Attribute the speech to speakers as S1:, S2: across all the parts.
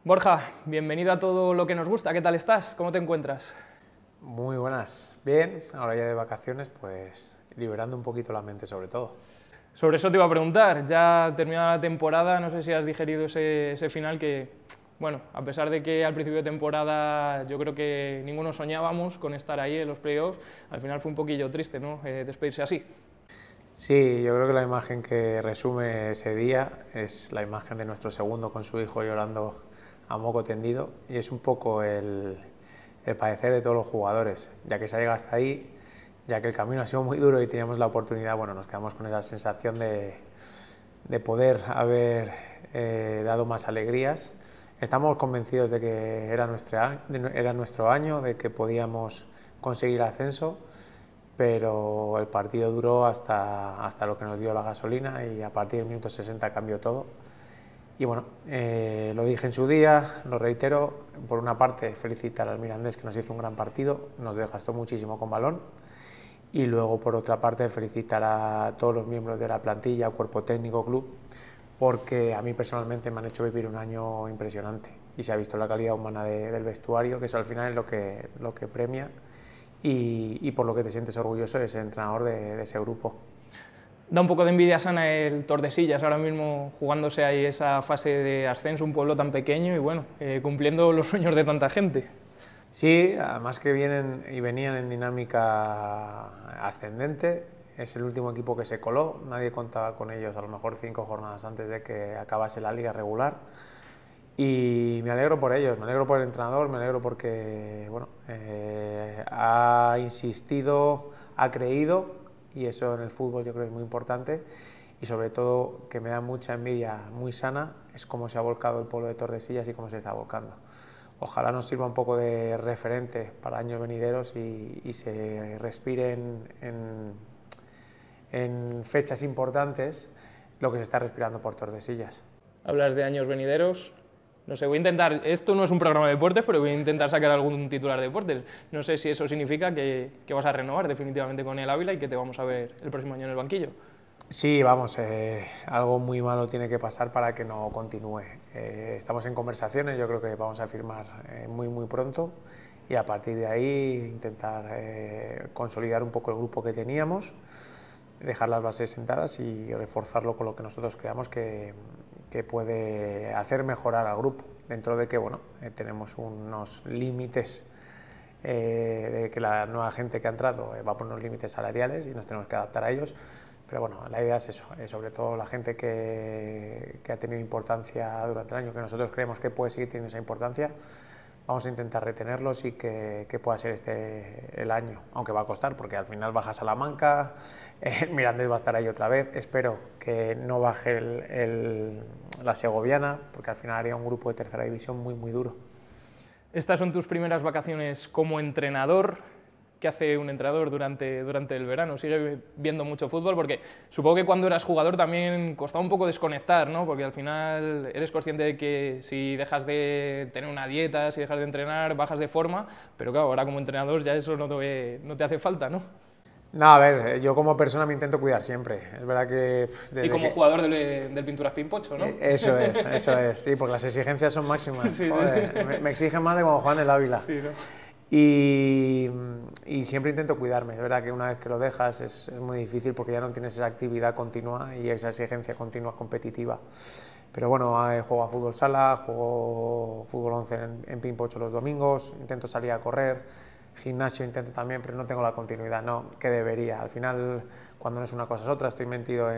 S1: Borja, bienvenido a Todo lo que nos gusta. ¿Qué tal estás? ¿Cómo te encuentras?
S2: Muy buenas. Bien, ahora ya de vacaciones, pues liberando un poquito la mente sobre todo.
S1: Sobre eso te iba a preguntar. Ya terminada la temporada, no sé si has digerido ese final que, bueno, a pesar de que al principio de temporada yo creo que ninguno soñábamos con estar ahí en los playoffs, al final fue un poquillo triste, ¿no? Despedirse así.
S2: Sí, yo creo que la imagen que resume ese día es la imagen de nuestro segundo con su hijo llorando a moco tendido, y es un poco el padecer de todos los jugadores, ya que se ha llegado hasta ahí, ya que el camino ha sido muy duro y teníamos la oportunidad, bueno, nos quedamos con esa sensación de poder haber dado más alegrías. Estamos convencidos de que era nuestro año, de que podíamos conseguir ascenso, pero el partido duró hasta lo que nos dio la gasolina, y a partir del minuto 60 cambió todo. Y bueno, lo dije en su día, lo reitero, por una parte felicitar al Mirandés, que nos hizo un gran partido, nos desgastó muchísimo con balón, y luego por otra parte felicitar a todos los miembros de la plantilla, cuerpo técnico, club, porque a mí personalmente me han hecho vivir un año impresionante, y se ha visto la calidad humana del vestuario, que eso al final es lo que premia, y por lo que te sientes orgulloso de ser entrenador de ese grupo.
S1: Da un poco de envidia sana el Tordesillas ahora mismo jugándose ahí esa fase de ascenso, un pueblo tan pequeño y bueno, cumpliendo los sueños de tanta gente.
S2: Sí, además que venían en dinámica ascendente. Es el último equipo que se coló, nadie contaba con ellos a lo mejor 5 jornadas antes de que acabase la liga regular, y me alegro por ellos, me alegro por el entrenador, me alegro porque bueno, ha insistido, ha creído, y eso en el fútbol yo creo que es muy importante, y sobre todo que me da mucha envidia muy sana es cómo se ha volcado el pueblo de Tordesillas y cómo se está volcando. Ojalá nos sirva un poco de referente para años venideros y se respire en fechas importantes lo que se está respirando por Tordesillas.
S1: Hablas de años venideros. No sé, voy a intentar, esto no es un programa de deportes, pero voy a intentar sacar algún titular de deportes. No sé si eso significa que vas a renovar definitivamente con el Ávila y que te vamos a ver el próximo año en el banquillo.
S2: Sí, vamos, algo muy malo tiene que pasar para que no continúe. Estamos en conversaciones, yo creo que vamos a firmar muy pronto, y a partir de ahí intentar consolidar un poco el grupo que teníamos, dejar las bases sentadas y reforzarlo con lo que nosotros creamos que puede hacer mejorar al grupo, dentro de que bueno, tenemos unos límites de que la nueva gente que ha entrado va a poner unos límites salariales y nos tenemos que adaptar a ellos. Pero bueno, la idea es eso, sobre todo la gente que ha tenido importancia durante el año, que nosotros creemos que puede seguir teniendo esa importancia, vamos a intentar retenerlos y que pueda ser este el año, aunque va a costar, porque al final baja Salamanca, el Mirandés va a estar ahí otra vez, espero que no baje la Segoviana, porque al final haría un grupo de tercera división muy duro.
S1: Estas son tus primeras vacaciones como entrenador. ¿Qué hace un entrenador durante el verano? ¿Sigue viendo mucho fútbol? Porque supongo que cuando eras jugador también costaba un poco desconectar, ¿no? Porque al final eres consciente de que si dejas de tener una dieta, si dejas de entrenar, bajas de forma, pero claro, ahora como entrenador ya eso no te hace falta, ¿no?
S2: No, a ver, yo como persona me intento cuidar siempre. Es verdad que...
S1: Y como jugador del Pinturas Pimpocho, ¿no?
S2: Eso es, sí, porque las exigencias son máximas.
S1: Sí,
S2: joder,
S1: sí.
S2: me exigen más de cuando juegan en el Ávila.
S1: Sí, ¿no?
S2: Y siempre intento cuidarme. Es verdad que una vez que lo dejas es muy difícil, porque ya no tienes esa actividad continua y esa exigencia continua competitiva. Pero bueno, juego a fútbol sala, juego fútbol 11 en Pimpocho los domingos, intento salir a correr, gimnasio intento también, pero no tengo la continuidad que debería. Al final, cuando no es una cosa es otra, estoy metido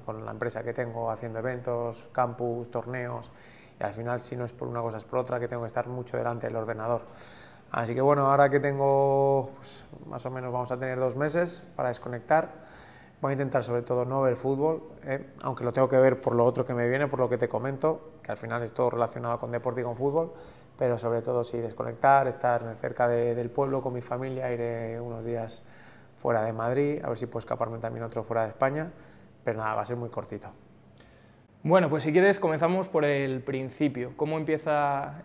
S2: con la empresa que tengo haciendo eventos, campus, torneos, y al final si no es por una cosa es por otra, que tengo que estar mucho delante del ordenador. Así que bueno, ahora que tengo, pues, más o menos vamos a tener 2 meses para desconectar, voy a intentar sobre todo no ver fútbol, aunque lo tengo que ver por lo otro que me viene, por lo que te comento, que al final es todo relacionado con deporte y con fútbol, pero sobre todo sí desconectar, estar cerca del pueblo con mi familia, iré unos días fuera de Madrid, a ver si puedo escaparme también otro fuera de España, pero nada, va a ser muy cortito.
S1: Bueno, pues si quieres comenzamos por el principio. ¿Cómo empieza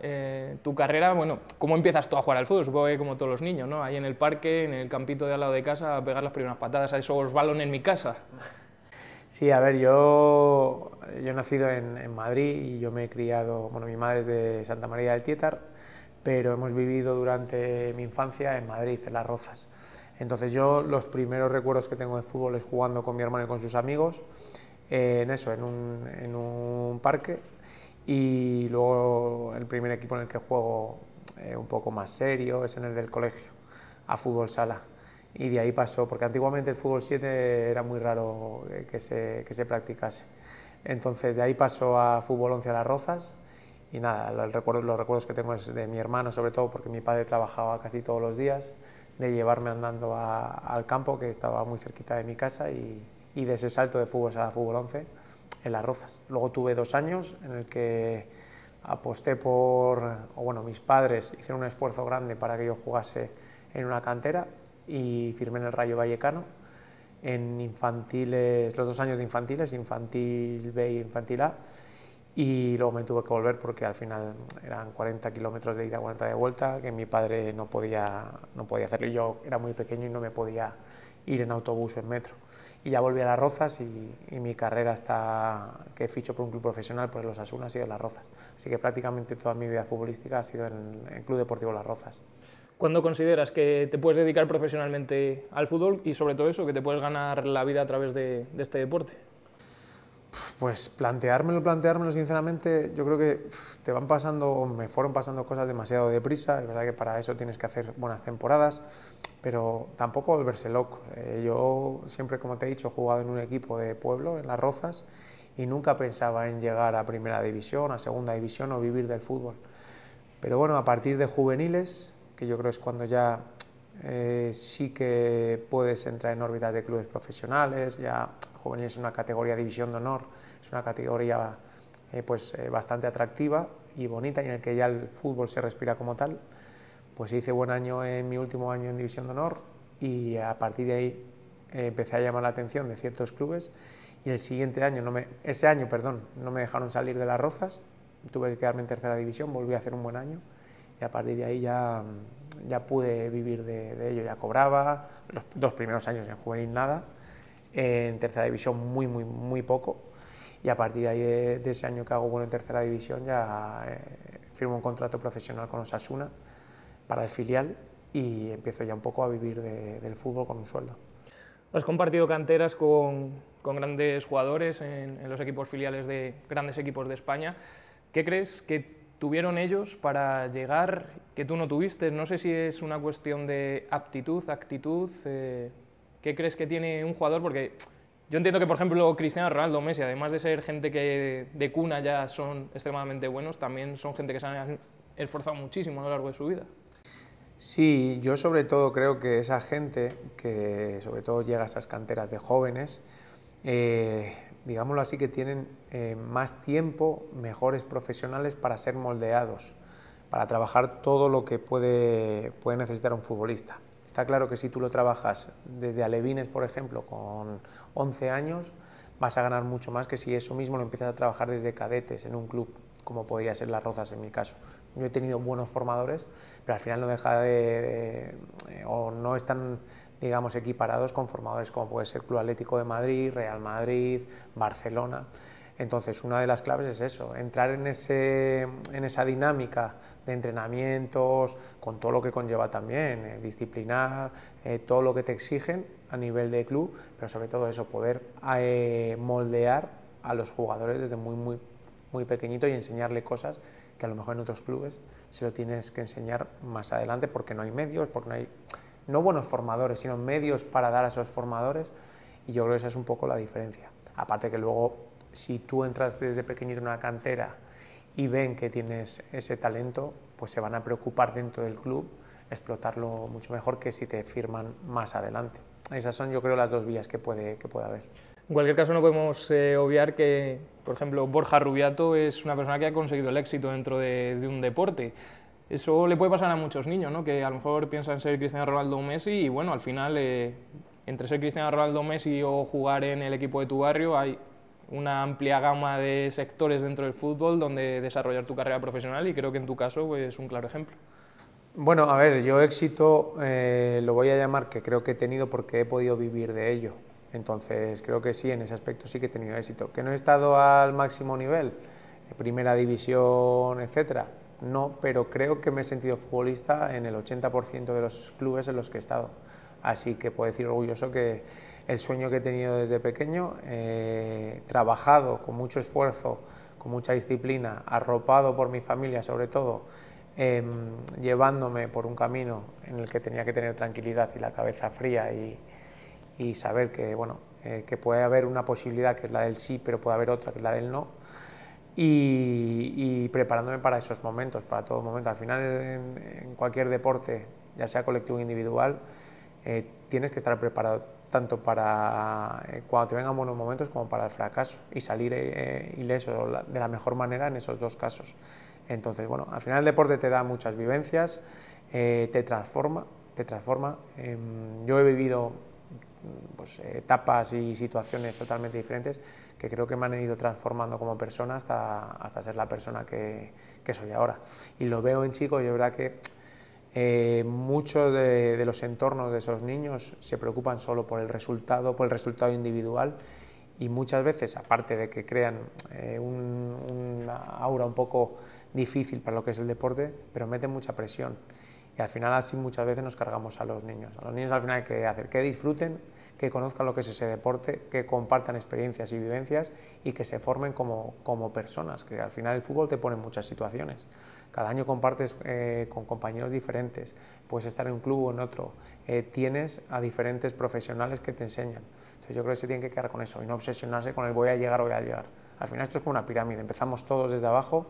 S1: tu carrera? Bueno, ¿cómo empiezas tú a jugar al fútbol? Supongo que como todos los niños, ¿no? Ahí en el parque, en el campito de al lado de casa, a pegar las primeras patadas a esos balones en mi casa.
S2: Sí, a ver, yo he nacido en Madrid y yo me he criado, bueno, mi madre es de Santa María del Tietar, pero hemos vivido durante mi infancia en Madrid, en Las Rozas. Entonces yo los primeros recuerdos que tengo de fútbol es jugando con mi hermano y con sus amigos, en un parque, y luego el primer equipo en el que juego un poco más serio es en el del colegio, a fútbol sala. Y de ahí pasó, porque antiguamente el fútbol 7 era muy raro que se practicase. Entonces de ahí pasó a fútbol 11 a Las Rozas, y nada, los recuerdos que tengo es de mi hermano, sobre todo porque mi padre trabajaba casi todos los días, de llevarme andando al campo, que estaba muy cerquita de mi casa, y de ese salto de fútbol sala a fútbol 11 en Las Rozas. Luego tuve 2 años en el que aposté mis padres hicieron un esfuerzo grande para que yo jugase en una cantera, y firmé en el Rayo Vallecano en infantiles, los 2 años de infantiles, infantil B y infantil A, y luego me tuve que volver porque al final eran 40 kilómetros de ida, 40 de vuelta, que mi padre no podía hacerlo, y yo era muy pequeño y no me podía ir en autobús o en metro. Y ya volví a Las Rozas, y mi carrera hasta que ficho por un club profesional, pues los Osasuna, ha sido en Las Rozas. Así que prácticamente toda mi vida futbolística ha sido en el Club Deportivo Las Rozas.
S1: ¿Cuándo consideras que te puedes dedicar profesionalmente al fútbol y sobre todo eso, que te puedes ganar la vida a través de este deporte?
S2: Pues planteármelo sinceramente, yo creo que me fueron pasando cosas demasiado deprisa. Es verdad que para eso tienes que hacer buenas temporadas, pero tampoco volverse loco. Yo siempre, como te he dicho, he jugado en un equipo de pueblo, en Las Rozas, y nunca pensaba en llegar a primera división, a segunda división o vivir del fútbol. Pero bueno, a partir de juveniles, que yo creo es cuando ya sí que puedes entrar en órbitas de clubes profesionales. Ya juveniles es una categoría división de honor, es una categoría bastante atractiva y bonita, y en el que ya el fútbol se respira como tal. Pues hice buen año en mi último año en división de honor, y a partir de ahí empecé a llamar la atención de ciertos clubes, y ese año no me dejaron salir de Las Rozas, tuve que quedarme en tercera división, volví a hacer un buen año, y a partir de ahí ya pude vivir de ello. Ya cobraba, los 2 primeros años en juvenil nada, en tercera división muy poco, y a partir de ahí de ese año que hago bueno en tercera división ya firmo un contrato profesional con Osasuna para el filial, y empiezo ya un poco a vivir del fútbol con un sueldo.
S1: Has compartido canteras con grandes jugadores en los equipos filiales de grandes equipos de España. ¿Qué crees que tuvieron ellos para llegar que tú no tuviste? No sé si es una cuestión de aptitud, actitud. ¿Qué crees que tiene un jugador? Porque yo entiendo que, por ejemplo, Cristiano Ronaldo, Messi, además de ser gente que de cuna ya son extremadamente buenos, también son gente que se han esforzado muchísimo a lo largo de su vida.
S2: Sí, yo sobre todo creo que esa gente que sobre todo llega a esas canteras de jóvenes, digámoslo así, que tienen más tiempo, mejores profesionales para ser moldeados, para trabajar todo lo que puede necesitar un futbolista. Está claro que si tú lo trabajas desde alevines, por ejemplo, con 11 años, vas a ganar mucho más que si eso mismo lo empiezas a trabajar desde cadetes en un club, como podría ser Las Rozas en mi caso. Yo he tenido buenos formadores, pero al final no deja o no están, digamos, equiparados con formadores como puede ser Club Atlético de Madrid, Real Madrid, Barcelona. Entonces, una de las claves es eso, entrar en esa dinámica de entrenamientos, con todo lo que conlleva también, disciplinar, todo lo que te exigen a nivel de club, pero sobre todo eso, poder moldear a los jugadores desde muy pequeñito y enseñarle cosas que a lo mejor en otros clubes se lo tienes que enseñar más adelante, porque no hay medios, porque no hay buenos formadores, sino medios para dar a esos formadores, y yo creo que esa es un poco la diferencia. Aparte que luego, si tú entras desde pequeñito en una cantera y ven que tienes ese talento, pues se van a preocupar dentro del club, explotarlo mucho mejor que si te firman más adelante. Esas son, yo creo, las 2 vías que puede haber.
S1: En cualquier caso, no podemos obviar que, por ejemplo, Borja Rubiato es una persona que ha conseguido el éxito dentro de un deporte. Eso le puede pasar a muchos niños, ¿no? Que a lo mejor piensan ser Cristiano Ronaldo o Messi, y bueno, al final, entre ser Cristiano Ronaldo o Messi o jugar en el equipo de tu barrio, hay una amplia gama de sectores dentro del fútbol donde desarrollar tu carrera profesional, y creo que en tu caso pues, es un claro ejemplo.
S2: Bueno, a ver, yo éxito lo voy a llamar que creo que he tenido porque he podido vivir de ello. Entonces creo que sí, en ese aspecto sí que he tenido éxito. ¿Que no he estado al máximo nivel? Primera división, etcétera. No, pero creo que me he sentido futbolista en el 80% de los clubes en los que he estado. Así que puedo decir orgulloso que el sueño que he tenido desde pequeño, trabajado con mucho esfuerzo, con mucha disciplina, arropado por mi familia sobre todo, llevándome por un camino en el que tenía que tener tranquilidad y la cabeza fría y saber que, bueno, que puede haber una posibilidad que es la del sí, pero puede haber otra que es la del no, y preparándome para esos momentos, para todo momento. Al final, en cualquier deporte, ya sea colectivo o individual, tienes que estar preparado tanto para cuando te vengan buenos momentos como para el fracaso y salir ileso de la mejor manera en esos dos casos. Entonces, bueno, al final el deporte te da muchas vivencias, te transforma. Yo he vivido pues, etapas y situaciones totalmente diferentes que creo que me han ido transformando como persona hasta ser la persona que soy ahora. Y lo veo en chicos y es verdad que muchos de los entornos de esos niños se preocupan solo por el resultado individual, y muchas veces, aparte de que crean una aura un poco difícil para lo que es el deporte, pero meten mucha presión. Y al final así muchas veces nos cargamos a los niños. A los niños al final hay que hacer que disfruten, que conozcan lo que es ese deporte, que compartan experiencias y vivencias y que se formen como personas, que al final el fútbol te pone en muchas situaciones. Cada año compartes con compañeros diferentes, puedes estar en un club o en otro, tienes a diferentes profesionales que te enseñan. Entonces yo creo que se tienen que quedar con eso y no obsesionarse con el voy a llegar o voy a llegar. Al final esto es como una pirámide, empezamos todos desde abajo,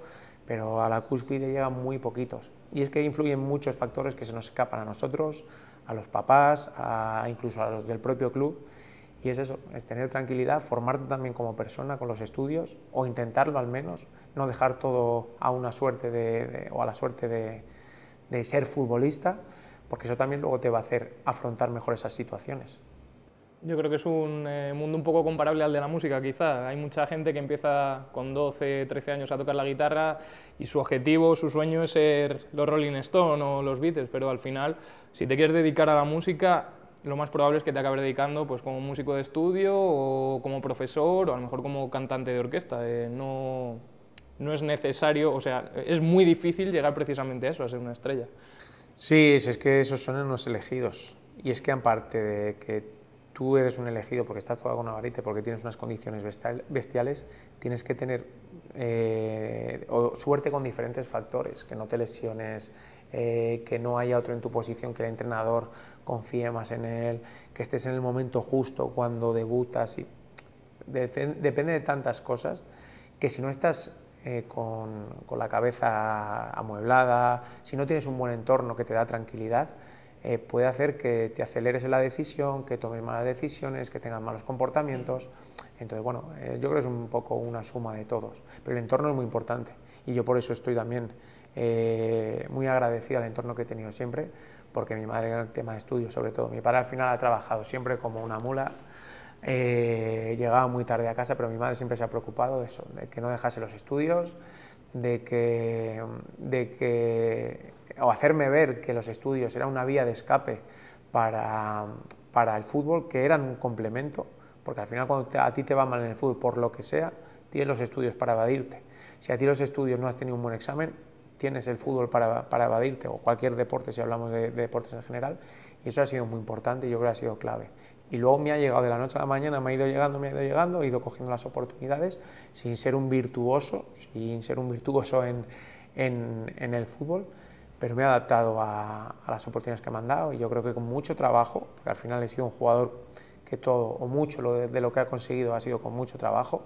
S2: pero a la cúspide llegan muy poquitos. Y es que influyen muchos factores que se nos escapan a nosotros, a los papás, incluso a los del propio club. Y es eso, es tener tranquilidad, formarte también como persona con los estudios, o intentarlo al menos, no dejar todo a una suerte o a la suerte de ser futbolista, porque eso también luego te va a hacer afrontar mejor esas situaciones.
S1: Yo creo que es un mundo un poco comparable al de la música, quizá. Hay mucha gente que empieza con 12, 13 años a tocar la guitarra y su objetivo, su sueño es ser los Rolling Stones o los Beatles, pero al final, si te quieres dedicar a la música, lo más probable es que te acabes dedicando pues, como músico de estudio o como profesor o a lo mejor como cantante de orquesta. No es necesario, o sea, es muy difícil llegar precisamente a eso, a ser una estrella.
S2: Sí, es que esos son unos elegidos. Y es que aparte de que tú eres un elegido porque estás tocado con una varita, porque tienes unas condiciones bestiales, tienes que tener suerte con diferentes factores, que no te lesiones, que no haya otro en tu posición, que el entrenador confíe más en él, que estés en el momento justo cuando debutas. Depende de tantas cosas que si no estás con la cabeza amueblada, si no tienes un buen entorno que te da tranquilidad, puede hacer que te aceleres en la decisión, que tomes malas decisiones, que tengas malos comportamientos. Entonces, bueno, yo creo que es un poco una suma de todos, pero el entorno es muy importante y yo por eso estoy también muy agradecido al entorno que he tenido siempre, porque mi madre en el tema de estudios, sobre todo, mi padre al final ha trabajado siempre como una mula, llegaba muy tarde a casa, pero mi madre siempre se ha preocupado de eso, de que no dejase los estudios, o hacerme ver que los estudios eran una vía de escape para el fútbol, que eran un complemento, porque al final cuando a ti te va mal en el fútbol, por lo que sea, tienes los estudios para evadirte. Si a ti los estudios no has tenido un buen examen, tienes el fútbol para evadirte, o cualquier deporte, si hablamos de deportes en general, y eso ha sido muy importante y yo creo que ha sido clave. Y luego me ha llegado de la noche a la mañana, me ha ido llegando, he ido cogiendo las oportunidades sin ser un virtuoso en el fútbol, pero me he adaptado a las oportunidades que me han dado y yo creo que con mucho trabajo, porque al final he sido un jugador que todo o mucho de lo que ha conseguido ha sido con mucho trabajo,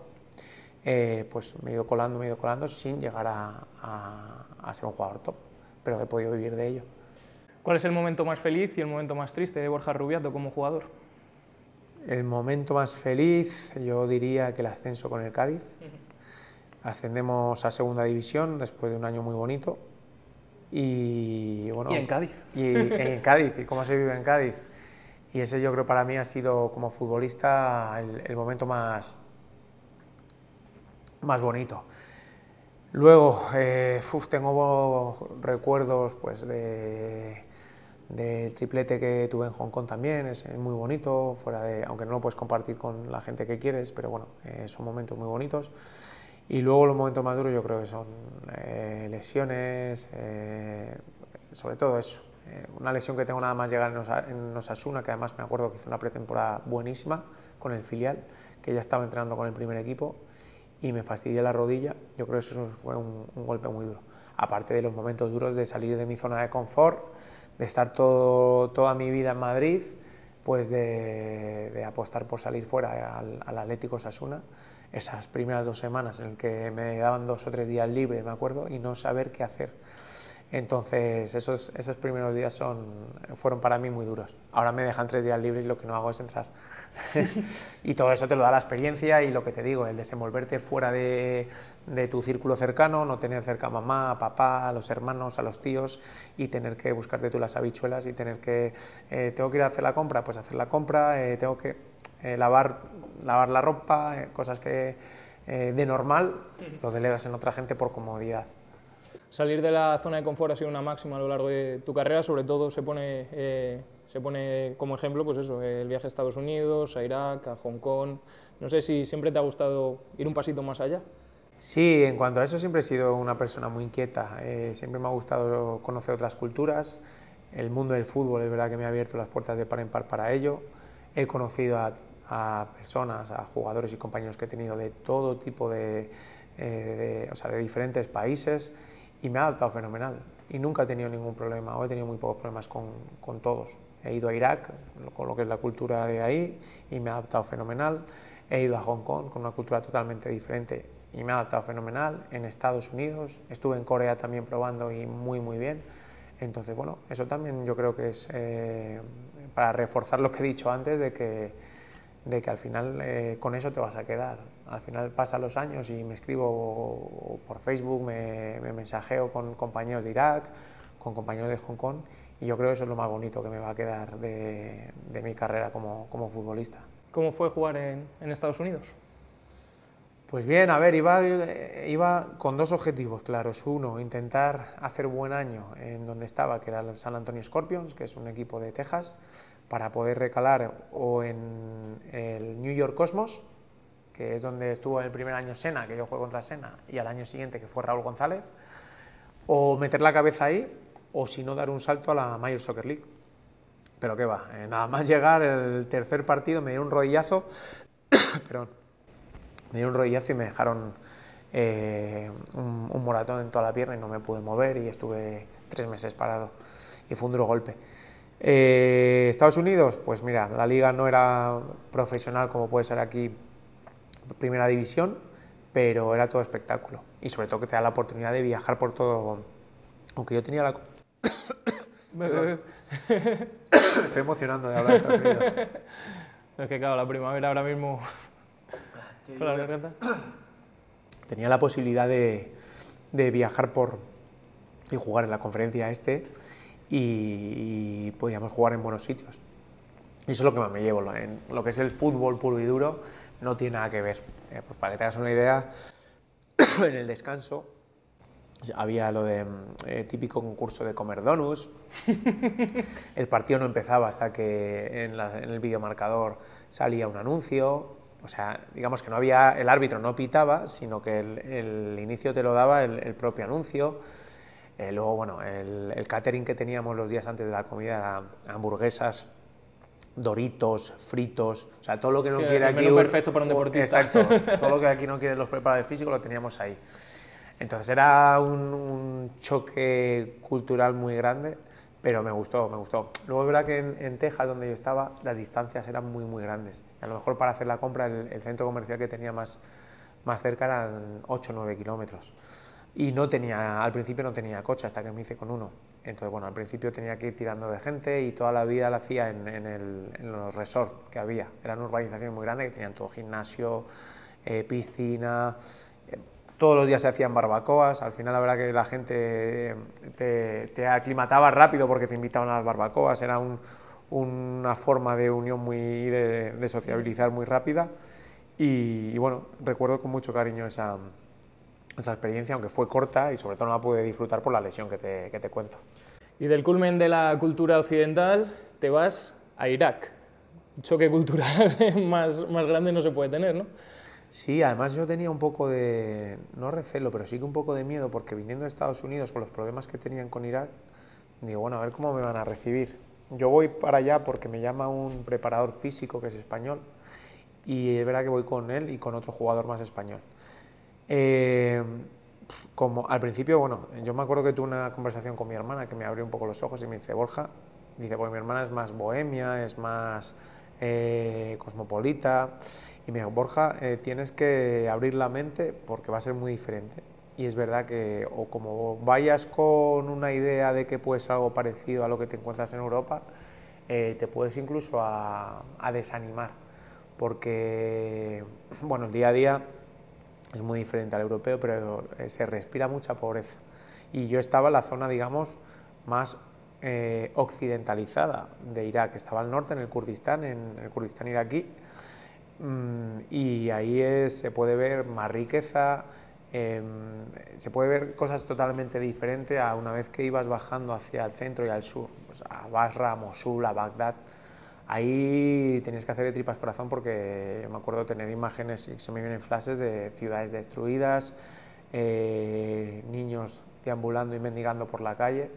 S2: pues me he ido colando sin llegar a ser un jugador top, pero he podido vivir de ello.
S1: ¿Cuál es el momento más feliz y el momento más triste de Borja Rubiato como jugador?
S2: El momento más feliz, yo diría que el ascenso con el Cádiz. Ascendemos a segunda división después de un año muy bonito. Y bueno,
S1: ¿Y en Cádiz?
S2: Y en Cádiz, y cómo se vive en Cádiz. Y ese yo creo para mí ha sido como futbolista el momento más bonito. Luego, tengo recuerdos pues, de del triplete que tuve en Hong Kong también, es muy bonito, aunque no lo puedes compartir con la gente que quieres, pero bueno, son momentos muy bonitos. Y luego los momentos más duros yo creo que son lesiones, sobre todo eso. Una lesión que tengo nada más llegar en Osasuna, que además me acuerdo que hizo una pretemporada buenísima con el filial, que ya estaba entrenando con el primer equipo, y me fastidié la rodilla. Yo creo que eso fue un golpe muy duro. Aparte de los momentos duros de salir de mi zona de confort, de estar toda mi vida en Madrid, pues de apostar por salir fuera al Atlético Osasuna, esas primeras 2 semanas en que me daban 2 o 3 días libres, me acuerdo, y no saber qué hacer. Entonces esos primeros días fueron para mí muy duros. Ahora me dejan 3 días libres y lo que no hago es entrar. Y todo eso te lo da la experiencia y lo que te digo, el desenvolverte fuera de tu círculo cercano, no tener cerca a mamá, a papá, a los hermanos, a los tíos, y tener que buscarte tú las habichuelas y tener que, tengo que ir a hacer la compra, pues hacer la compra, tengo que lavar la ropa, cosas que de normal lo delegas en otra gente por comodidad.
S1: Salir de la zona de confort ha sido una máxima a lo largo de tu carrera, sobre todo se pone como ejemplo pues eso, el viaje a Estados Unidos, a Irak, a Hong Kong. No sé si siempre te ha gustado ir un pasito más allá.
S2: Sí, en cuanto a eso siempre he sido una persona muy inquieta, siempre me ha gustado conocer otras culturas, el mundo del fútbol es verdad que me ha abierto las puertas de par en par para ello, he conocido a personas, a jugadores y compañeros que he tenido de todo tipo de diferentes países, y me ha adaptado fenomenal y nunca he tenido ningún problema, o he tenido muy pocos problemas con todos. He ido a Irak, con lo que es la cultura de ahí, y me ha adaptado fenomenal. He ido a Hong Kong, con una cultura totalmente diferente, y me ha adaptado fenomenal. En Estados Unidos, estuve en Corea también probando y muy bien. Entonces, bueno, eso también yo creo que es para reforzar lo que he dicho antes, de que al final con eso te vas a quedar. Al final pasan los años y me escribo por Facebook, me mensajeo con compañeros de Irak, con compañeros de Hong Kong, y yo creo que eso es lo más bonito que me va a quedar de mi carrera como futbolista.
S1: ¿Cómo fue jugar en Estados Unidos?
S2: Pues bien, a ver, iba con 2 objetivos claros. Uno, intentar hacer buen año en donde estaba, que era el San Antonio Scorpions, que es un equipo de Texas, para poder recalar o en el New York Cosmos, que es donde estuvo en el primer año Sena, que yo jugué contra Sena, y al año siguiente, que fue Raúl González, o meter la cabeza ahí, o si no, dar un salto a la Major Soccer League. Pero qué va, nada más llegar el tercer partido me dieron un rodillazo, perdón, me dieron un rodillazo y me dejaron un moratón en toda la pierna y no me pude mover y estuve 3 meses parado y fue un duro golpe. Estados Unidos, pues mira, la liga no era profesional como puede ser aquí, primera división, pero era todo espectáculo y sobre todo que te da la oportunidad de viajar por todo, aunque yo tenía la... Estoy emocionando de hablar de Estados Unidos.
S1: Es que claro, la primavera ahora mismo...
S2: Tenía la posibilidad de viajar y jugar en la conferencia y podíamos jugar en buenos sitios. Y eso es lo que más me llevo, en lo que es el fútbol puro y duro, no tiene nada que ver. Pues para que te hagas una idea, en el descanso había lo de típico concurso de comer donuts. El partido no empezaba hasta que en el videomarcador salía un anuncio. O sea, digamos que no había, el árbitro no pitaba, sino que el inicio te lo daba el propio anuncio. Luego, bueno, el catering que teníamos los días antes de la comida era hamburguesas, Doritos, fritos, o sea, todo lo que no quiere aquí...
S1: menú perfecto para un deportista.
S2: Exacto, todo lo que aquí no quieren los preparadores físicos lo teníamos ahí. Entonces era un choque cultural muy grande, pero me gustó. Luego es verdad que en Texas, donde yo estaba, las distancias eran muy grandes. A lo mejor para hacer la compra, el centro comercial que tenía más cerca eran 8 o 9 kilómetros. Y al principio no tenía coche hasta que me hice con uno. Entonces, bueno, al principio tenía que ir tirando de gente y toda la vida la hacía en los resorts que había. Eran urbanizaciones muy grandes que tenían todo gimnasio, piscina... Todos los días se hacían barbacoas, al final la verdad que la gente te aclimataba rápido porque te invitaban a las barbacoas, era una forma de unión de sociabilizar muy rápida y bueno, recuerdo con mucho cariño esa experiencia, aunque fue corta y sobre todo no la pude disfrutar por la lesión que te cuento.
S1: Y del culmen de la cultura occidental te vas a Irak. Un choque cultural más grande no se puede tener, ¿no?
S2: Sí, además yo tenía un poco de, no recelo, pero sí que un poco de miedo, porque viniendo de Estados Unidos con los problemas que tenían con Irak, digo, bueno, a ver cómo me van a recibir. Yo voy para allá porque me llama un preparador físico que es español, y es verdad que voy con él y con otro jugador más español. Como al principio, bueno, yo me acuerdo que tuve una conversación con mi hermana que me abrió un poco los ojos y me dice, Borja, dice, porque mi hermana es más bohemia, es más cosmopolita, y me dijo, Borja, tienes que abrir la mente porque va a ser muy diferente. Y es verdad que o como vayas con una idea de que puede ser algo parecido a lo que te encuentras en Europa, te puedes incluso a desanimar, porque bueno, el día a día es muy diferente al europeo, pero se respira mucha pobreza. Y yo estaba en la zona, digamos, más occidentalizada de Irak. Estaba al norte, en el Kurdistán iraquí, y ahí se puede ver más riqueza, se puede ver cosas totalmente diferentes a una vez que ibas bajando hacia el centro y al sur, pues a Basra, a Mosul, a Bagdad. Ahí tenías que hacer de tripas corazón porque me acuerdo de tener imágenes y se me vienen flashes de ciudades destruidas, niños deambulando y mendigando por la calle,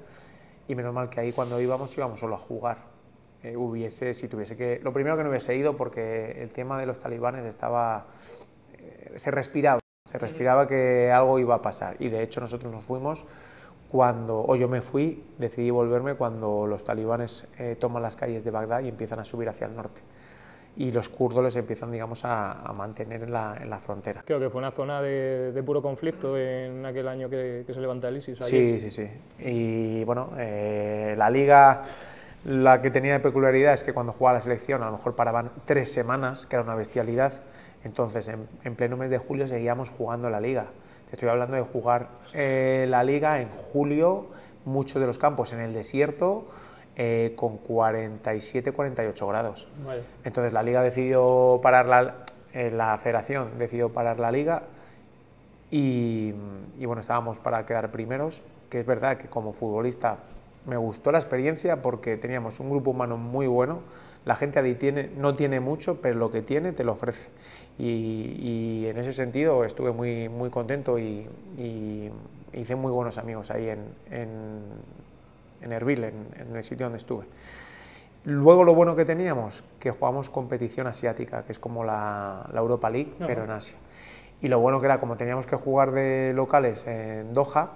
S2: y menos mal que ahí cuando íbamos solo a jugar. Si tuviese que, lo primero que no hubiese ido porque el tema de los talibanes estaba, se respiraba que algo iba a pasar, y de hecho nosotros nos fuimos o yo me fui, decidí volverme cuando los talibanes toman las calles de Bagdad y empiezan a subir hacia el norte, y los kurdos les empiezan, digamos, a mantener en la frontera.
S1: Creo que fue una zona de puro conflicto en aquel año que se levanta el ISIS.
S2: Sí, sí, sí. Y bueno, la liga, la que tenía de peculiaridad es que cuando jugaba la selección a lo mejor paraban 3 semanas, que era una bestialidad. Entonces en pleno mes de julio seguíamos jugando la liga. Te estoy hablando de jugar la liga en julio, muchos de los campos en el desierto, con 47-48 grados.
S1: Vale.
S2: Entonces la liga decidió parar, la federación decidió parar la liga, y bueno, estábamos para quedar primeros, que es verdad que como futbolista me gustó la experiencia porque teníamos un grupo humano muy bueno. La gente ahí no tiene mucho, pero lo que tiene te lo ofrece, y en ese sentido estuve muy, muy contento y hice muy buenos amigos ahí en Erbil, en el sitio donde estuve. Luego lo bueno que teníamos, que jugamos competición asiática, que es como la Europa League, pero en Asia. Y lo bueno que era, como teníamos que jugar de locales en Doha,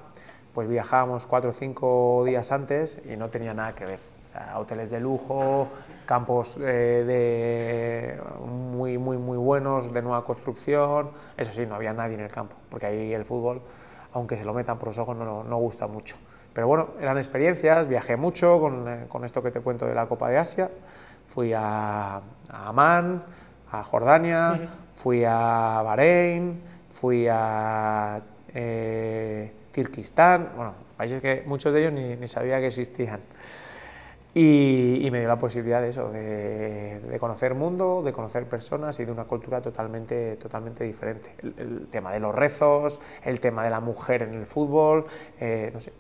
S2: pues viajábamos 4 o 5 días antes y no tenía nada que ver. Hoteles de lujo, campos muy, muy, muy buenos, de nueva construcción. Eso sí, no había nadie en el campo, porque ahí el fútbol, aunque se lo metan por los ojos, no gusta mucho. Pero bueno, eran experiencias, viajé mucho con esto que te cuento de la Copa de Asia. Fui a Amán, a Jordania, fui a Bahrein, fui a Kirguistán, bueno, países que muchos de ellos ni sabía que existían. Y me dio la posibilidad de eso, de conocer mundo, de conocer personas y de una cultura totalmente diferente. El tema de los rezos, el tema de la mujer en el fútbol, no sé.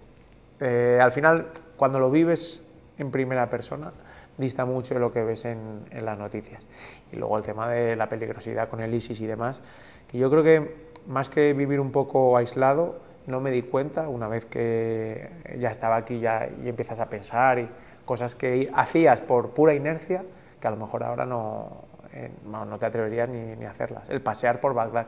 S2: Al final, cuando lo vives en primera persona, dista mucho de lo que ves en las noticias. Y luego el tema de la peligrosidad con el ISIS y demás, que yo creo que más que vivir un poco aislado, no me di cuenta una vez que ya estaba aquí y empiezas a pensar y cosas que hacías por pura inercia, que a lo mejor ahora no te atreverías ni a hacerlas. El pasear por Bagdad,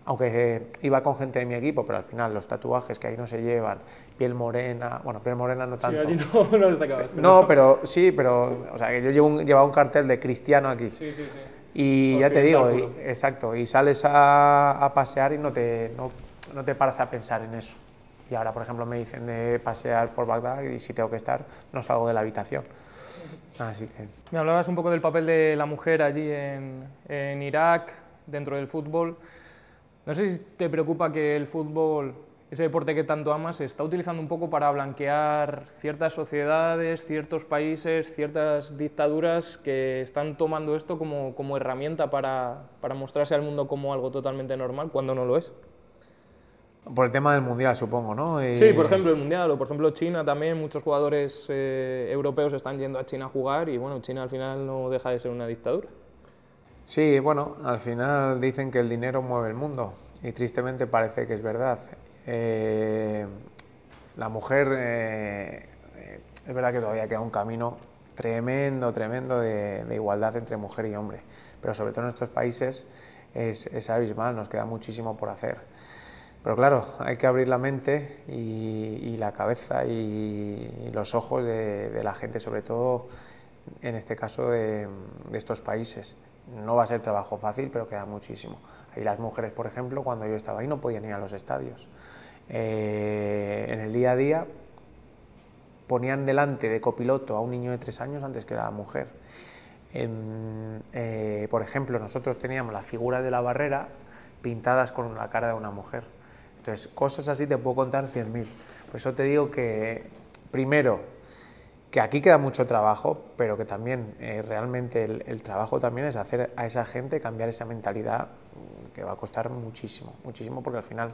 S2: aunque iba con gente de mi equipo, pero al final los tatuajes que ahí no se llevan, piel morena, bueno, piel morena no tanto.
S1: Sí, allí no destacabas.
S2: No, pero sí, o sea, que yo llevaba un cartel de cristiano aquí.
S1: Sí.
S2: Y ya te digo, exacto, y sales a pasear y no te paras a pensar en eso. Y ahora, por ejemplo, me dicen de pasear por Bagdad y si tengo que estar, no salgo de la habitación. Así que...
S1: Me hablabas un poco del papel de la mujer allí en Irak, dentro del fútbol. No sé si te preocupa que el fútbol, ese deporte que tanto amas, se está utilizando un poco para blanquear ciertas sociedades, ciertos países, ciertas dictaduras que están tomando esto como herramienta para mostrarse al mundo como algo totalmente normal, cuando no lo es.
S2: Por el tema del Mundial, supongo, ¿no?
S1: Sí, por ejemplo el Mundial, o por ejemplo China también, muchos jugadores europeos están yendo a China a jugar y bueno, China al final no deja de ser una dictadura.
S2: Sí, bueno, al final dicen que el dinero mueve el mundo y tristemente parece que es verdad. La mujer, es verdad que todavía queda un camino tremendo de igualdad entre mujer y hombre, pero sobre todo en estos países es abismal, nos queda muchísimo por hacer. Pero claro, hay que abrir la mente y la cabeza y los ojos de la gente, sobre todo en este caso de estos países. No va a ser trabajo fácil, pero queda muchísimo. Ahí las mujeres, por ejemplo, cuando yo estaba ahí no podían ir a los estadios. En el día a día ponían delante de copiloto a un niño de 3 años antes que a la mujer. Por ejemplo, nosotros teníamos las figuras de la barrera pintadas con la cara de una mujer. Entonces, cosas así te puedo contar 100.000. Por eso te digo que, primero, que aquí queda mucho trabajo, pero que también realmente el trabajo también es hacer a esa gente cambiar esa mentalidad, que va a costar muchísimo, muchísimo, porque al final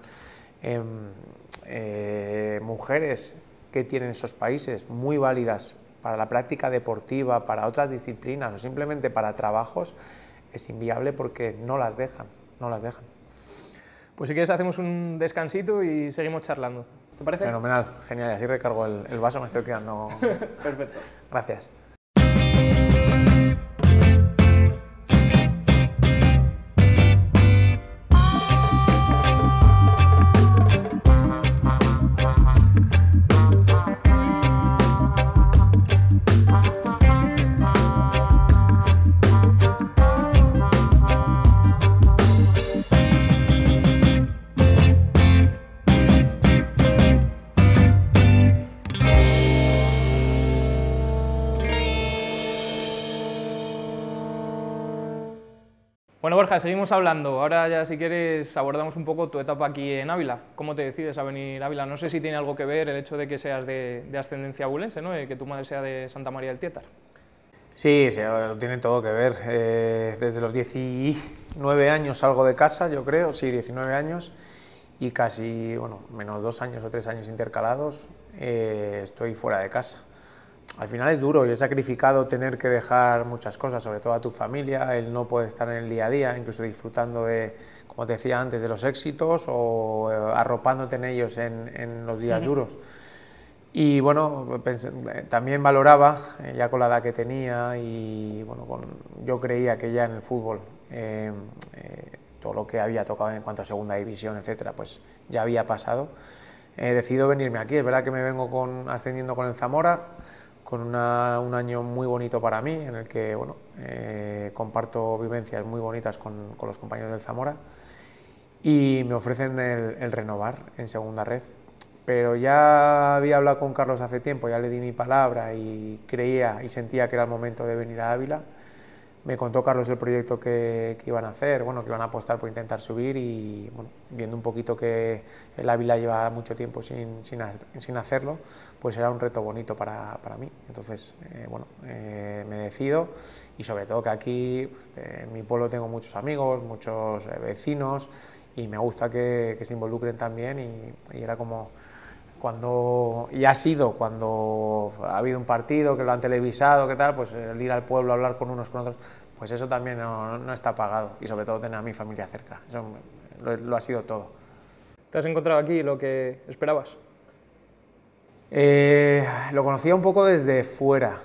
S2: mujeres que tienen esos países muy válidas para la práctica deportiva, para otras disciplinas o simplemente para trabajos, es inviable porque no las dejan, no las dejan.
S1: Pues si quieres hacemos un descansito y seguimos charlando. ¿Te parece?
S2: Fenomenal, genial, así recargo el vaso, me estoy quedando...
S1: Perfecto.
S2: Gracias.
S1: Bueno, Borja, seguimos hablando. Ahora ya, si quieres, abordamos un poco tu etapa aquí en Ávila. ¿Cómo te decides a venir a Ávila? No sé si tiene algo que ver el hecho de que seas de ascendencia abulense, ¿no? Que tu madre sea de Santa María del Tietar.
S2: Sí, sí, tiene todo que ver. Desde los 19 años salgo de casa, yo creo, sí, 19 años, y casi, bueno, menos 2 años o 3 años intercalados, estoy fuera de casa. Al final es duro y es sacrificado tener que dejar muchas cosas, sobre todo a tu familia, el no poder estar en el día a día, incluso disfrutando de, como te decía antes, de los éxitos o arropándote en ellos en los días duros. Y bueno, también valoraba, ya con la edad que tenía y bueno, yo creía que ya en el fútbol todo lo que había tocado en cuanto a segunda división, etcétera, pues ya había pasado. He decidido venirme aquí, es verdad que me vengo ascendiendo con el Zamora, con un año muy bonito para mí, en el que bueno, comparto vivencias muy bonitas con los compañeros del Zamora y me ofrecen el renovar en segunda red. Pero ya había hablado con Carlos hace tiempo, ya le di mi palabra y creía y sentía que era el momento de venir a Ávila. Me contó Carlos el proyecto que iban a hacer, bueno, que iban a apostar por intentar subir y bueno, viendo un poquito que el Ávila lleva mucho tiempo sin hacerlo, pues era un reto bonito para mí. Entonces, bueno, me decido y sobre todo que aquí en mi pueblo tengo muchos amigos, muchos vecinos y me gusta que se involucren también y era como... y ha sido cuando ha habido un partido que lo han televisado, que tal, pues el ir al pueblo a hablar con unos con otros, pues eso también no está pagado y sobre todo tener a mi familia cerca, eso lo ha sido todo.
S1: ¿Te has encontrado aquí lo que esperabas?
S2: Lo conocía un poco desde fuera,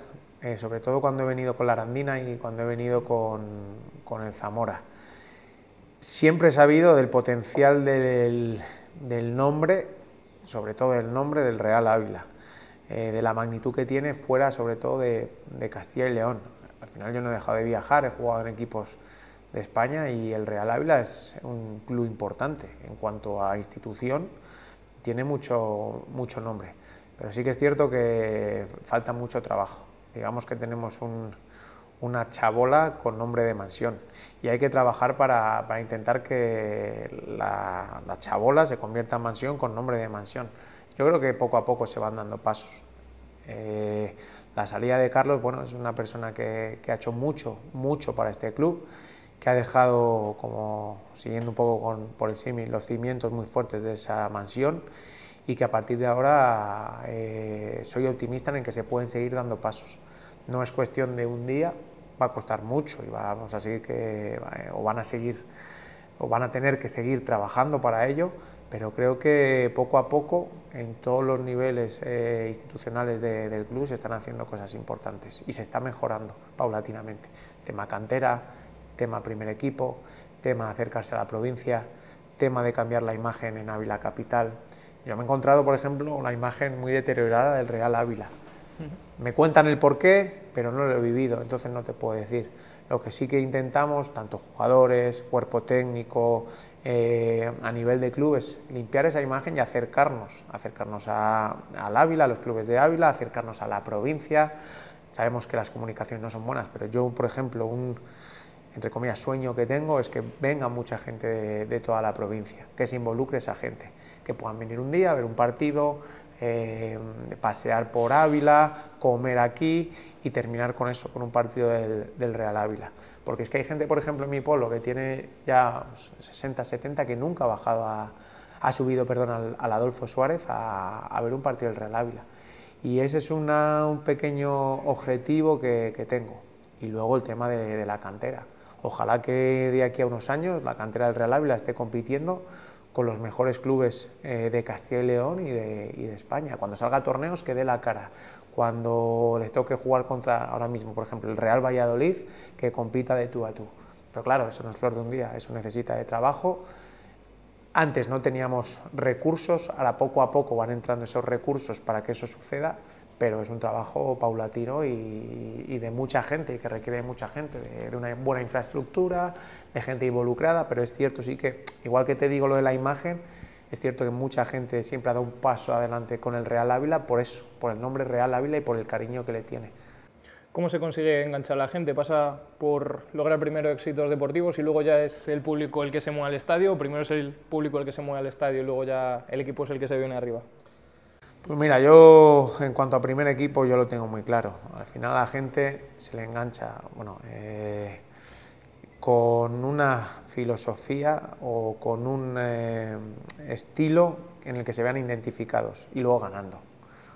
S2: sobre todo cuando he venido con la Arandina y cuando he venido con el Zamora. Siempre he sabido del potencial del nombre, sobre todo el nombre del Real Ávila, de la magnitud que tiene fuera, sobre todo de Castilla y León. Al final yo no he dejado de viajar, he jugado en equipos de España y el Real Ávila es un club importante en cuanto a institución, tiene mucho nombre, pero sí que es cierto que falta mucho trabajo. Digamos que tenemos una chabola con nombre de mansión y hay que trabajar para intentar que la chabola se convierta en mansión con nombre de mansión. Yo creo que poco a poco se van dando pasos. La salida de Carlos, bueno, es una persona que ha hecho mucho para este club que ha dejado, como siguiendo un poco por el símil, los cimientos muy fuertes de esa mansión, y que a partir de ahora soy optimista en que se pueden seguir dando pasos. No es cuestión de un día, va a costar mucho y vamos a seguir o van a tener que seguir trabajando para ello, pero creo que poco a poco en todos los niveles institucionales del club se están haciendo cosas importantes y se está mejorando paulatinamente. Tema cantera, tema primer equipo, tema acercarse a la provincia, tema de cambiar la imagen en Ávila Capital. Yo me he encontrado, por ejemplo, la imagen muy deteriorada del Real Ávila. Me cuentan el porqué, pero no lo he vivido, entonces no te puedo decir. Lo que sí que intentamos, tanto jugadores, cuerpo técnico, a nivel de clubes, limpiar esa imagen y acercarnos al Ávila, a los clubes de Ávila, acercarnos a la provincia. Sabemos que las comunicaciones no son buenas, pero yo, por ejemplo, entre comillas, sueño que tengo es que venga mucha gente de toda la provincia, que se involucre esa gente, que puedan venir un día a ver un partido, pasear por Ávila, comer aquí y terminar con eso, con un partido del Real Ávila. Porque es que hay gente, por ejemplo, en mi pueblo que tiene ya 60, 70, que nunca ha bajado ha subido al Adolfo Suárez a ver un partido del Real Ávila. Y ese es un pequeño objetivo que tengo. Y luego el tema de la cantera. Ojalá que de aquí a unos años la cantera del Real Ávila esté compitiendo con los mejores clubes de Castilla y León y de España. Cuando salga a torneos, que dé la cara. Cuando les toque jugar contra, ahora mismo, por ejemplo, el Real Valladolid, que compita de tú a tú. Pero claro, eso no es flor de un día, eso necesita de trabajo. Antes no teníamos recursos, ahora poco a poco van entrando esos recursos para que eso suceda, pero es un trabajo paulatino y de mucha gente, y que requiere de mucha gente, de una buena infraestructura, de gente involucrada, pero es cierto, sí que, igual que te digo lo de la imagen, es cierto que mucha gente siempre ha dado un paso adelante con el Real Ávila por eso, por el nombre Real Ávila y por el cariño que le tiene.
S1: ¿Cómo se consigue enganchar a la gente? ¿Pasa por lograr primero éxitos deportivos y luego ya es el público el que se mueve al estadio? ¿O primero es el público el que se mueve al estadio y luego ya el equipo es el que se viene arriba?
S2: Pues mira, yo en cuanto a primer equipo yo lo tengo muy claro. Al final a la gente se le engancha con una filosofía o con un estilo en el que se vean identificados y luego ganando.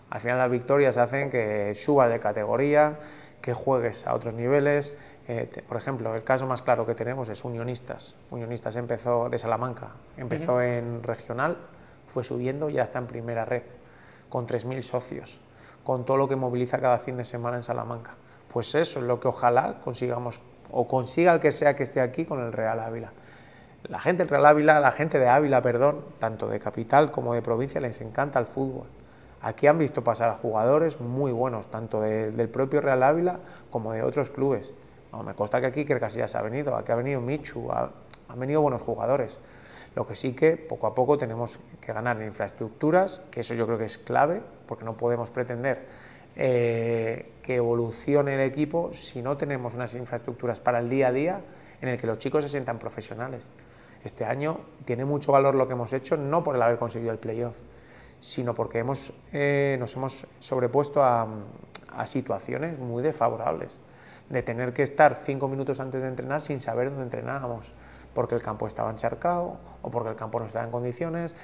S2: Al final las victorias hacen que subas de categoría, que juegues a otros niveles. Por ejemplo, el caso más claro que tenemos es Unionistas. Unionistas empezó de Salamanca, empezó en regional, fue subiendo y ya está en primera red, con 3.000 socios, con todo lo que moviliza cada fin de semana en Salamanca. Pues eso es lo que ojalá consigamos, o consiga el que sea que esté aquí con el Real Ávila. La gente del Real Ávila, la gente de Ávila, perdón, tanto de capital como de provincia, les encanta el fútbol. Aquí han visto pasar a jugadores muy buenos, tanto del propio Real Ávila como de otros clubes. No, me consta que aquí Casillas ha venido, aquí ha venido Michu, han venido buenos jugadores. Lo que sí que poco a poco tenemos que ganar en infraestructuras, que eso yo creo que es clave, porque no podemos pretender que evolucione el equipo si no tenemos unas infraestructuras para el día a día en el que los chicos se sientan profesionales. Este año tiene mucho valor lo que hemos hecho, no por el haber conseguido el playoff, sino porque nos hemos sobrepuesto a situaciones muy desfavorables, de tener que estar 5 minutos antes de entrenar sin saber dónde entrenábamos, porque el campo estaba encharcado o porque el campo no estaba en condiciones,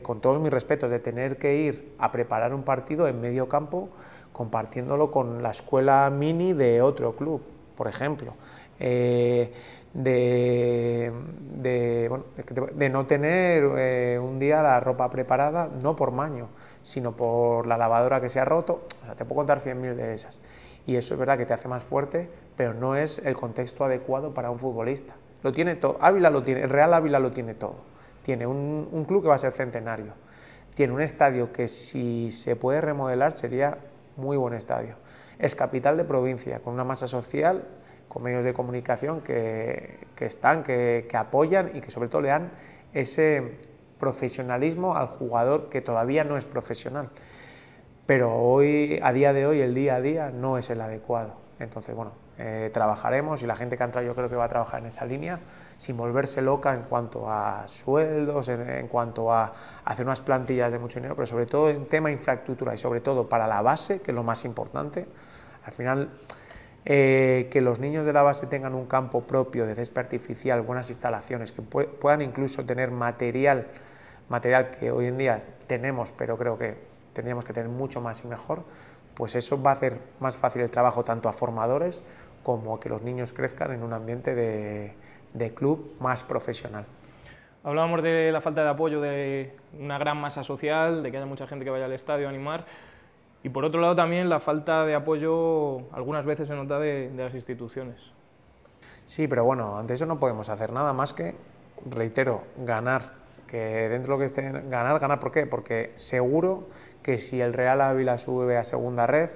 S2: con todos mis respetos, de tener que ir a preparar un partido en medio campo compartiéndolo con la escuela mini de otro club, por ejemplo. De no tener un día la ropa preparada, no por maño, sino por la lavadora que se ha roto. O sea, te puedo contar 100.000 de esas. Y eso es verdad que te hace más fuerte, pero no es el contexto adecuado para un futbolista. Lo tiene todo, Ávila lo tiene, el Real Ávila lo tiene todo. Tiene un club que va a ser centenario. Tiene un estadio que, si se puede remodelar, sería muy buen estadio. Es capital de provincia, con una masa social, con medios de comunicación que apoyan y que sobre todo le dan ese profesionalismo al jugador que todavía no es profesional. Pero hoy, a día de hoy, el día a día no es el adecuado. Entonces, bueno, trabajaremos, y la gente que ha entrado yo creo que va a trabajar en esa línea, sin volverse loca en cuanto a sueldos, en cuanto a hacer unas plantillas de mucho dinero, pero sobre todo en tema infraestructura y sobre todo para la base, que es lo más importante. Al final, que los niños de la base tengan un campo propio de césped artificial, buenas instalaciones, que puedan incluso tener material que hoy en día tenemos, pero creo que tendríamos que tener mucho más y mejor, pues eso va a hacer más fácil el trabajo tanto a formadores como que los niños crezcan en un ambiente de club más profesional.
S1: Hablábamos de la falta de apoyo de una gran masa social, de que haya mucha gente que vaya al estadio a animar, y por otro lado también la falta de apoyo algunas veces se nota de las instituciones.
S2: Sí, pero bueno, ante eso no podemos hacer nada más que, reitero, ganar, que dentro de lo que esté, ganar, ¿por qué? Porque seguro que si el Real Ávila sube a segunda red,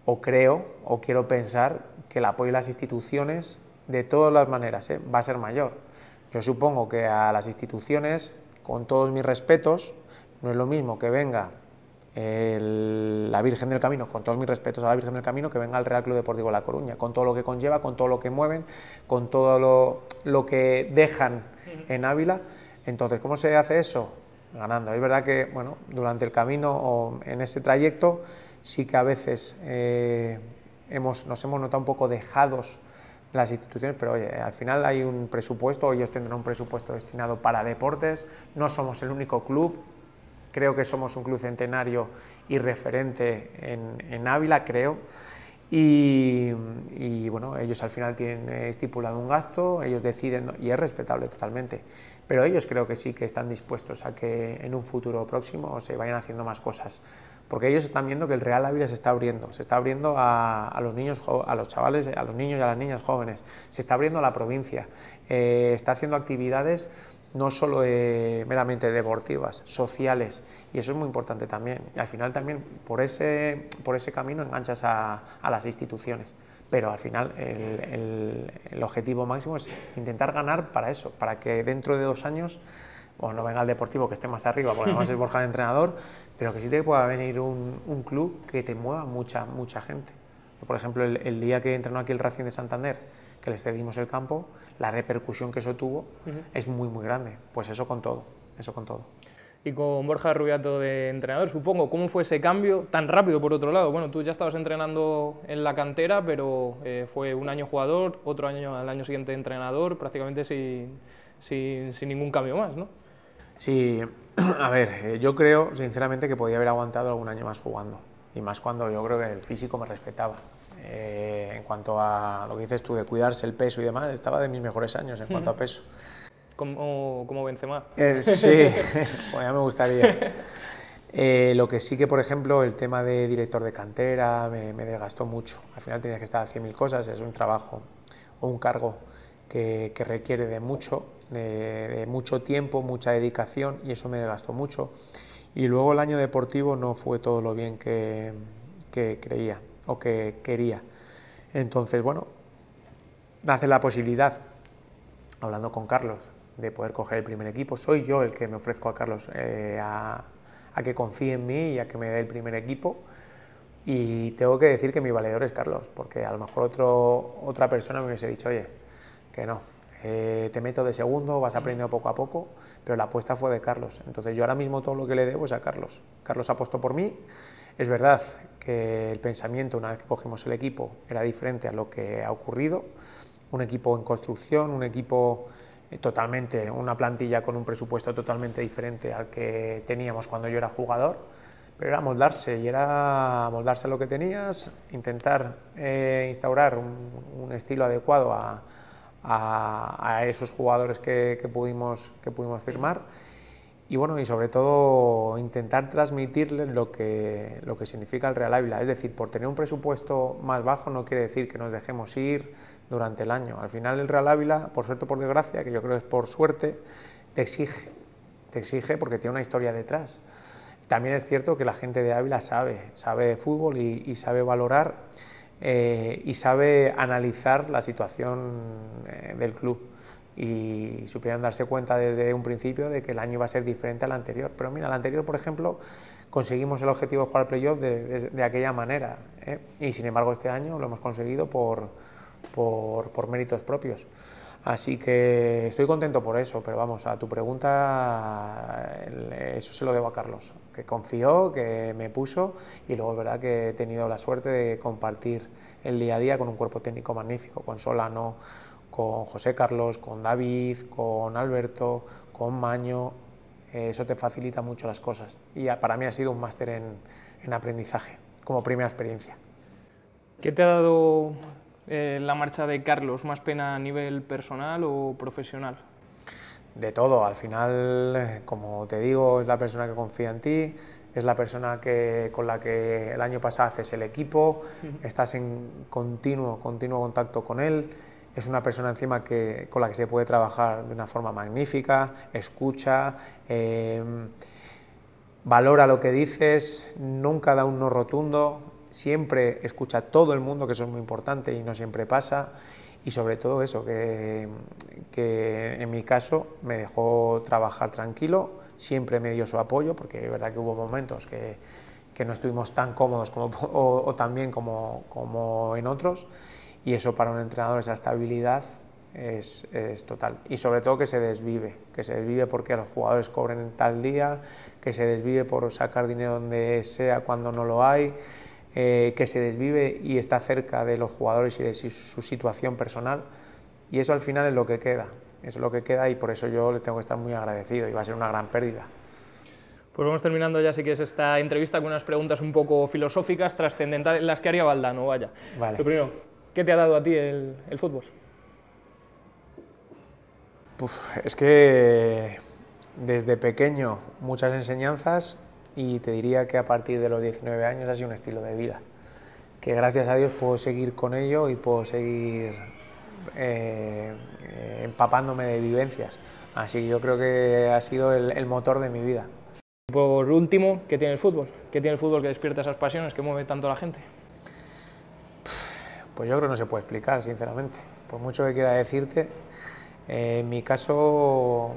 S2: o creo, o quiero pensar, que el apoyo de las instituciones, de todas las maneras, va a ser mayor. Yo supongo que a las instituciones, con todos mis respetos, no es lo mismo que venga la Virgen del Camino, con todos mis respetos a la Virgen del Camino, que venga el Real Club Deportivo La Coruña, con todo lo que conlleva, con todo lo que mueven, con todo lo que dejan en Ávila. Entonces, ¿cómo se hace eso? Ganando. Es verdad que, bueno, durante el camino o en ese trayecto sí que a veces nos hemos notado un poco dejados de las instituciones, pero oye, al final hay un presupuesto, ellos tendrán un presupuesto destinado para deportes, no somos el único club, creo que somos un club centenario y referente en Ávila, creo, y bueno, ellos al final tienen estipulado un gasto, ellos deciden, y es respetable totalmente, pero ellos creo que sí que están dispuestos a que en un futuro próximo se vayan haciendo más cosas, porque ellos están viendo que el Real Ávila se está abriendo a los niños, a los chavales, a los niños y a las niñas jóvenes, se está abriendo a la provincia, está haciendo actividades no solo meramente deportivas, sociales, y eso es muy importante también, y al final también por ese camino enganchas a las instituciones, pero al final el objetivo máximo es intentar ganar para eso, para que dentro de 2 años, bueno, no venga el Deportivo que esté más arriba, porque además es Borja el entrenador, pero que sí te pueda venir un club que te mueva mucha gente. Por ejemplo, el día que entrenó aquí el Racing de Santander, que les cedimos el campo, la repercusión que eso tuvo es muy grande, pues eso con todo.
S1: Y con Borja Rubiato de entrenador, supongo, ¿cómo fue ese cambio tan rápido por otro lado? Bueno, tú ya estabas entrenando en la cantera, pero fue un año jugador, otro año, al año siguiente entrenador, prácticamente sin ningún cambio más, ¿no?
S2: Sí, a ver, yo creo sinceramente que podía haber aguantado algún año más jugando, y más cuando yo creo que el físico me respetaba. En cuanto a lo que dices tú de cuidarse el peso y demás, estaba de mis mejores años en cuanto a peso.
S1: Como Benzema.
S2: Sí, pues ya me gustaría. Lo que sí que, por ejemplo, el tema de director de cantera me desgastó mucho. Al final tenías que estar a 100.000 cosas, es un trabajo o un cargo que requiere de mucho tiempo, mucha dedicación, y eso me desgastó mucho. Y luego el año deportivo no fue todo lo bien que creía o que quería. Entonces, bueno, nace la posibilidad, hablando con Carlos, de poder coger el primer equipo. Soy yo el que me ofrezco a Carlos a que confíe en mí y a que me dé el primer equipo, y tengo que decir que mi valedor es Carlos, porque a lo mejor otra persona me hubiese dicho, oye, que no, te meto de segundo, vas aprendiendo poco a poco, pero la apuesta fue de Carlos. Entonces yo ahora mismo todo lo que le debo es a Carlos. Carlos apostó por mí. Es verdad que el pensamiento una vez que cogimos el equipo era diferente a lo que ha ocurrido, un equipo en construcción, un equipo totalmente, una plantilla con un presupuesto totalmente diferente al que teníamos cuando yo era jugador, pero era moldarse, y era moldarse a lo que tenías, intentar instaurar un estilo adecuado a esos jugadores que pudimos firmar, y bueno, y sobre todo intentar transmitirles lo que significa el Real Ávila. Es decir, por tener un presupuesto más bajo no quiere decir que nos dejemos ir durante el año. Al final el Real Ávila, por suerte o por desgracia, que yo creo que es por suerte, te exige porque tiene una historia detrás. También es cierto que la gente de Ávila sabe de fútbol y sabe valorar y sabe analizar la situación del club, y supieron darse cuenta desde un principio de que el año iba a ser diferente al anterior. Pero mira, el anterior, por ejemplo, conseguimos el objetivo de jugar al playoff de aquella manera, y sin embargo este año lo hemos conseguido por méritos propios. Así que estoy contento por eso, pero vamos, a tu pregunta, eso se lo debo a Carlos, que confió, que me puso, y luego es verdad que he tenido la suerte de compartir el día a día con un cuerpo técnico magnífico, con Solano, con José Carlos, con David, con Alberto, con Maño. Eso te facilita mucho las cosas, y para mí ha sido un máster en aprendizaje, como primera experiencia.
S1: ¿Qué te ha dado la marcha de Carlos? ¿Más pena a nivel personal o profesional?
S2: De todo, al final, como te digo, es la persona que confía en ti, es la persona con la que el año pasado haces el equipo, estás en continuo contacto con él, es una persona encima con la que se puede trabajar de una forma magnífica, escucha, valora lo que dices, nunca da un no rotundo, siempre escucha a todo el mundo, que eso es muy importante y no siempre pasa. Y sobre todo eso, que en mi caso me dejó trabajar tranquilo, siempre me dio su apoyo, porque es verdad que hubo momentos que no estuvimos tan cómodos o tan bien como en otros, y eso para un entrenador, esa estabilidad es total. Y sobre todo que se desvive porque los jugadores cobren en tal día, que se desvive por sacar dinero donde sea cuando no lo hay, que se desvive y está cerca de los jugadores y de su situación personal, y eso al final es lo que queda, y por eso yo le tengo que estar muy agradecido, y va a ser una gran pérdida.
S1: Pues vamos terminando ya, si quieres, esta entrevista con unas preguntas un poco filosóficas, trascendentales, las que haría Valdano, vaya.
S2: Vale.
S1: Lo primero, ¿qué te ha dado a ti el fútbol?
S2: Es que desde pequeño muchas enseñanzas, y te diría que a partir de los 19 años ha sido un estilo de vida, que gracias a Dios puedo seguir con ello y puedo seguir empapándome de vivencias. Así que yo creo que ha sido el motor de mi vida.
S1: Por último, ¿qué tiene el fútbol? ¿Qué tiene el fútbol que despierta esas pasiones, que mueve tanto a la gente?
S2: Pues yo creo que no se puede explicar, sinceramente. Por mucho que quiera decirte, en mi caso,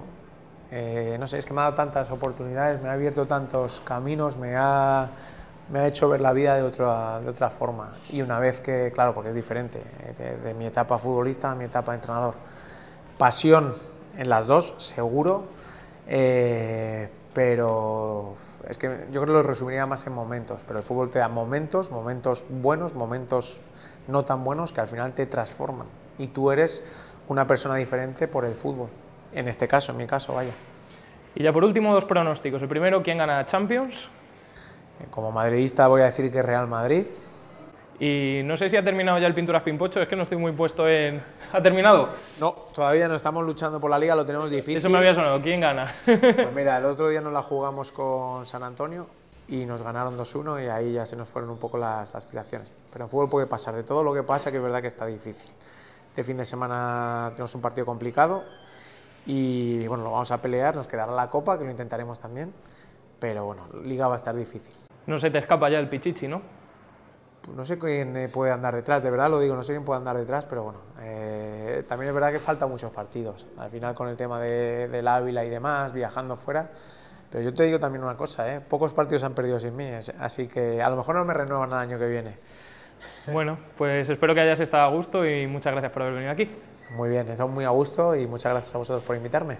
S2: no sé, es que me ha dado tantas oportunidades, me ha abierto tantos caminos, me ha hecho ver la vida de otra forma. Y una vez que, claro, porque es diferente, de mi etapa futbolista a mi etapa de entrenador. Pasión en las dos, seguro, pero es que yo creo que lo resumiría más en momentos, pero el fútbol te da momentos buenos, momentos no tan buenos, que al final te transforman, y tú eres una persona diferente por el fútbol, en este caso, en mi caso, vaya.
S1: Y ya por último, dos pronósticos. El primero, ¿quién gana Champions?
S2: Como madridista voy a decir que Real Madrid.
S1: Y no sé si ha terminado ya el Pinturas Pimpocho, es que no estoy muy puesto en... ¿Ha terminado?
S2: No, todavía no, estamos luchando por la Liga, lo tenemos difícil.
S1: Eso me había sonado, ¿quién gana?
S2: Pues mira, el otro día nos la jugamos con San Antonio y nos ganaron 2-1, y ahí ya se nos fueron un poco las aspiraciones. Pero en fútbol puede pasar de todo lo que pasa, que es verdad que está difícil. Este fin de semana tenemos un partido complicado y bueno, lo vamos a pelear, nos quedará la Copa, que lo intentaremos también, pero bueno, Liga va a estar difícil.
S1: No se te escapa ya el Pichichi, ¿no?
S2: Pues no sé quién puede andar detrás, de verdad lo digo, no sé quién puede andar detrás, pero bueno, también es verdad que faltan muchos partidos, al final con el tema del Ávila y demás, viajando fuera. Pero yo te digo también una cosa, pocos partidos han perdido sin mí, así que a lo mejor no me renuevan el año que viene.
S1: Bueno, pues espero que hayas estado a gusto y muchas gracias por haber venido aquí.
S2: Muy bien, he estado muy a gusto y muchas gracias a vosotros por invitarme.